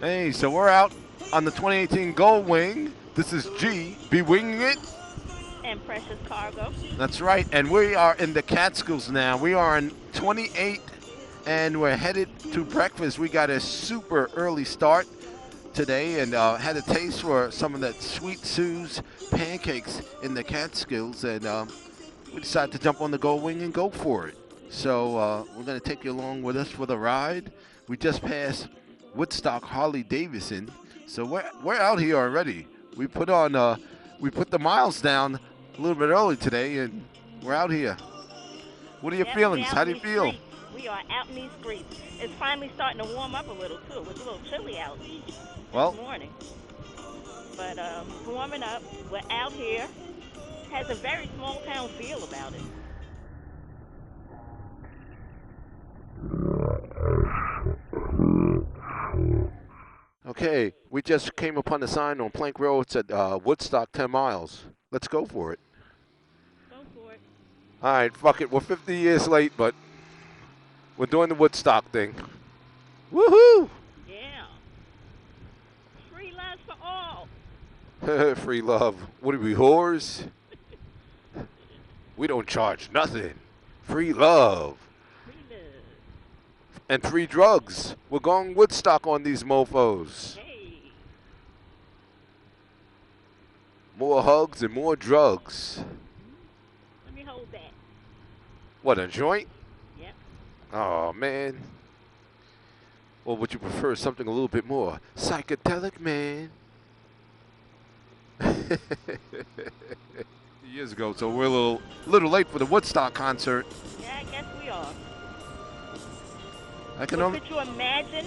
Hey, so we're out on the 2018 Goldwing. This is G, be winging it. And Precious Cargo. That's right, and we are in the Catskills now. We are in 28, and we're headed to breakfast. We got a super early start today, and had a taste for some of that Sweet Sue's pancakes in the Catskills, and we decided to jump on the Goldwing and go for it. So we're going to take you along with us for the ride. We just passed Woodstock Harley Davidson, so we're out here already. We put on we put the miles down a little bit early today, and we're out here. What are your Yep, we feelings? out How in do you these feel? streets. We are out in these streets. It's finally starting to warm up a little too. It was a little chilly out this Well, morning, but warming up. We're out here. Has a very small town feel about it. okay, we just came upon the sign on Plank Road. It said Woodstock 10 miles. Let's go for it. Go for it. All right, fuck it. We're 50 years late, but we're doing the Woodstock thing. Woohoo! Yeah. Free lunch for all. Free love. What are we, whores? We don't charge nothing. Free love. Free love. And free drugs. We're going Woodstock on these mofos. Hey. More hugs and more drugs. Let me hold that. What, a joint? Yep. Oh, man. Or would you prefer something a little bit more psychedelic, man? Years ago, so we're a little late for the Woodstock concert. Yeah, I guess we are. I can But only. could you imagine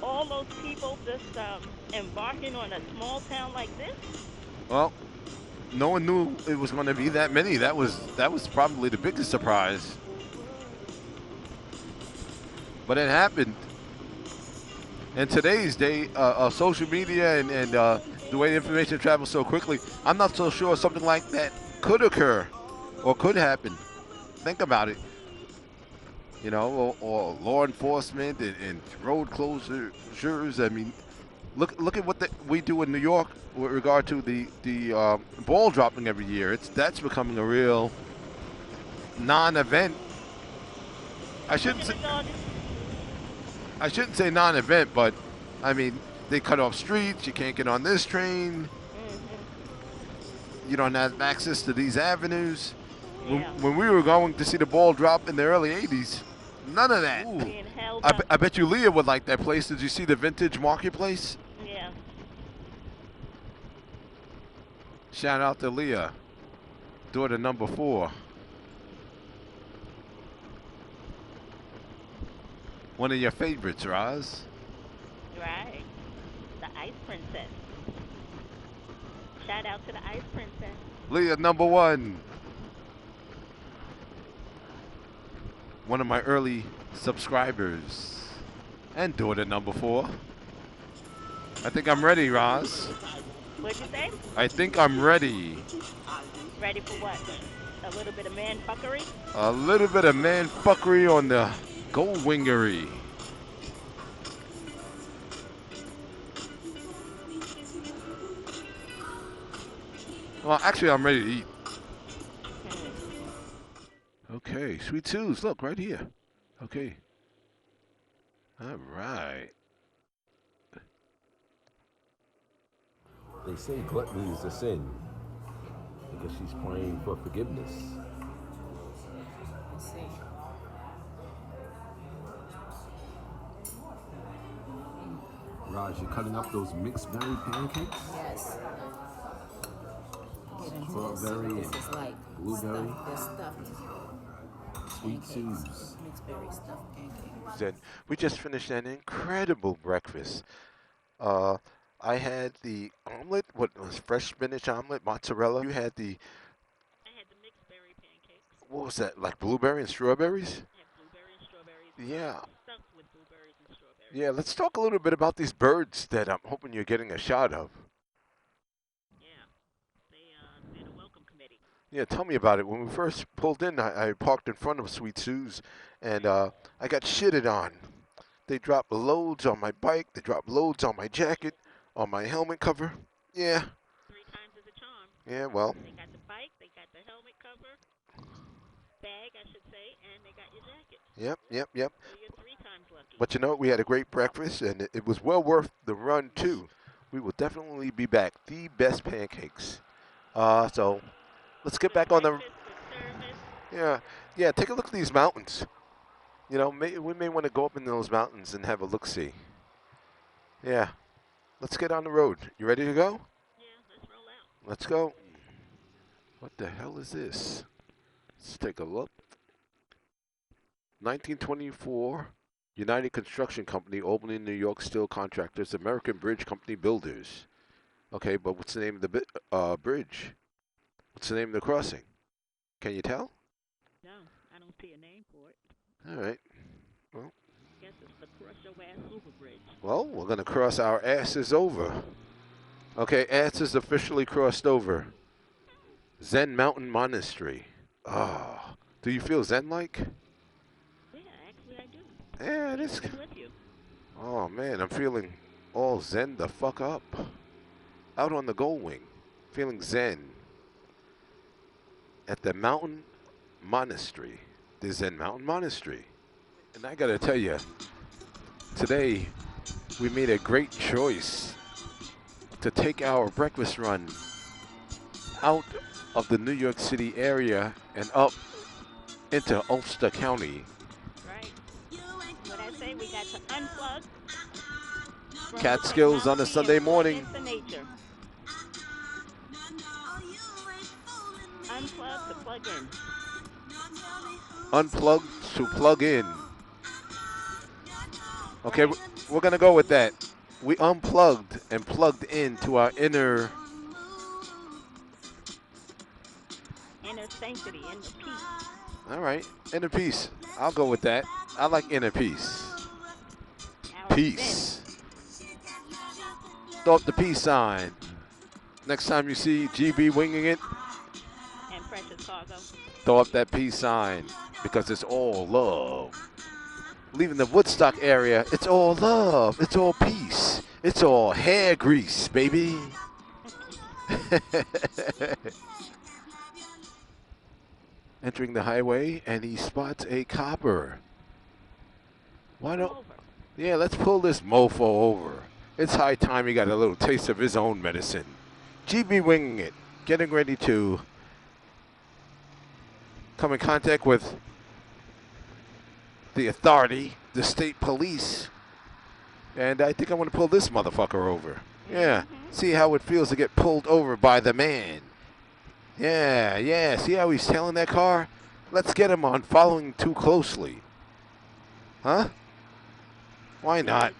all those people just embarking on a small town like this? Well, no one knew it was going to be that many. That was probably the biggest surprise. But it happened. In today's day of social media and the way information travels so quickly, I'm not so sure something like that could occur or could happen. Think about it. You know, or law enforcement and road closures. I mean, look at what we do in New York with regard to the ball dropping every year. That's becoming a real non-event. I Look shouldn't at say, the dog. I shouldn't say non-event, but I mean they cut off streets. You can't get on this train. You don't have access to these avenues. Yeah. When we were going to see the ball drop in the early '80s, none of that. Ooh. Being held up. I bet you Leah would like that place. Did you see the vintage marketplace? Yeah. Shout out to Leah, daughter number 4. One of your favorites, Roz. Right. The Ice Princess. Shout out to the Ice Princess. Leah number 1. One of my early subscribers. And daughter number 4. I think I'm ready, Roz. What'd you say? I think I'm ready. Ready for what? A little bit of man fuckery? A little bit of man fuckery on the Goldwingery. Well, actually, I'm ready to eat. Okay, Sweet Sue's. Look, right here. Okay. All right. They say gluttony is a sin because she's praying for forgiveness. Let's see. Raj, you cutting up those mixed berry pancakes? Yes. Get into Strawberry this. and This is like blueberry. They're stuffed Sweet pancakes. Sue's. Mixed berry stuffed pancakes. Then we just finished an incredible breakfast. I had the omelet, what was fresh spinach omelet, mozzarella. You had the, I had the mixed berry pancakes. what was that, like blueberry and strawberries? I had blueberry and strawberries. Yeah. Stuffed with blueberries and strawberries. Yeah, let's talk a little bit about these birds that I'm hoping you're getting a shot of. Yeah. They did a welcome committee. Yeah, tell me about it. When we first pulled in, I parked in front of Sweet Sue's, and I got shitted on They drop loads on my bike. They drop loads on my jacket, on my helmet cover. Yeah. 3 times is a charm. Yeah, well. They got the bike, they got the helmet cover, bag, I should say, and they got your jacket. Yep. So you're 3 times lucky. But you know, we had a great breakfast, and it was well worth the run, too. We will definitely be back. The best pancakes. So let's get back on the... Yeah, take a look at these mountains. You know, we may want to go up in those mountains and have a look-see. Yeah. Let's get on the road. You ready to go? Yeah, let's roll out. Let's go. What the hell is this? Let's take a look. 1924, United Construction Company, Albany, New York, steel contractors, American Bridge Company builders. Okay, but what's the name of the bridge? What's the name of the crossing? Can you tell? No, I don't see a name for it. All right. Well, Guess it's the Crush Your Ass Over Bridge. well, we're going to cross our asses over. Okay, asses officially crossed over. Zen Mountain Monastery. Oh, do you feel zen-like? Yeah, actually I do. Yeah, it is. I'm with you. Oh, man, I'm feeling all zen the fuck up. Out on the GOLDWING, feeling zen. At the Mountain Monastery, the Zen Mountain Monastery. And I gotta tell you, today we made a great choice to take our breakfast run out of the New York City area and up into Ulster County. Right. What I say, we got to unplug. from Catskills on a technology Sunday and plug morning. into nature. Unplug to plug in. Unplugged to plug in. Okay, we're gonna go with that. We unplugged and plugged into our inner sanctity, inner peace. All right, inner peace. I'll go with that. I like inner peace. Our Peace. Throw up the peace sign. Next time you see GB winging it, and precious cargo. throw up that peace sign because it's all love. Leaving the Woodstock area, it's all love. It's all peace. It's all hair grease, baby. Entering the highway, and he spots a copper. Why don't... Yeah, let's pull this mofo over. It's high time he got a little taste of his own medicine. GB winging it, getting ready to come in contact with the authority, the state police. And I think I want to pull this motherfucker over. Yeah, see how it feels to get pulled over by the man. Yeah, see how he's tailing that car? Let's get him on following too closely. Huh? Why not?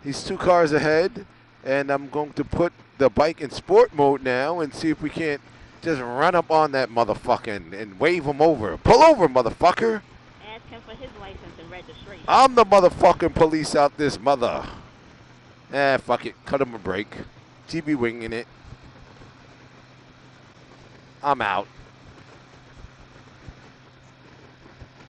He's 2 cars ahead, and I'm going to put the bike in sport mode now and see if we can't just run up on that motherfucking and wave him over. Pull over, motherfucker. Ask him for his license and registration. I'm the motherfucking police out this mother. Fuck it. Cut him a break. GB winging it. I'm out.